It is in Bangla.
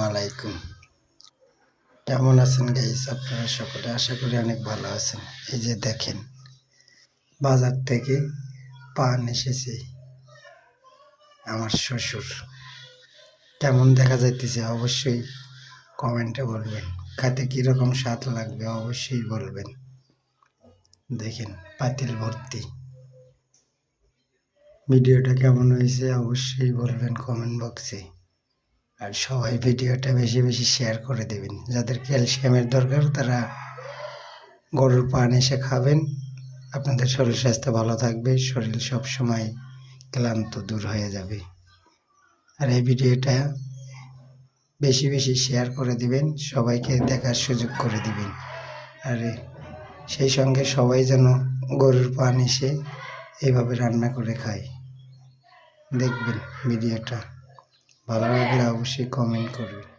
আলাইকুম। কেমন আছেন গাইস? আপনারা সকলে আশা করি অনেক ভালো আছেন। এই যে দেখেন, বাজার থেকে পান এসেছে আমার শ্বশুর। কেমন দেখা যাইতেছে অবশ্যই কমেন্টে বলবেন। খাতে কীরকম স্বাদ লাগবে অবশ্যই বলবেন। দেখেন পাতিল ভর্তি। ভিডিওটা কেমন হয়েছে অবশ্যই বলবেন কমেন্ট বক্সে। আর সবাই ভিডিওটা বেশি বেশি শেয়ার করে দেবেন। যাদের ক্যালসিয়ামের দরকার তারা গরুর পান এসে খাবেন। আপনাদের শরীর স্বাস্থ্য ভালো থাকবে, শরীর সবসময় ক্লান্ত দূর হয়ে যাবে। আর এই ভিডিওটা বেশি বেশি শেয়ার করে দিবেন, সবাইকে দেখার সুযোগ করে দিবেন। আর সেই সঙ্গে সবাই যেন গরুর পান এসে এইভাবে রান্না করে খায়। দেখবেন ভিডিওটা ভালো লাগলে অবশ্যই কমেন্ট করবেন।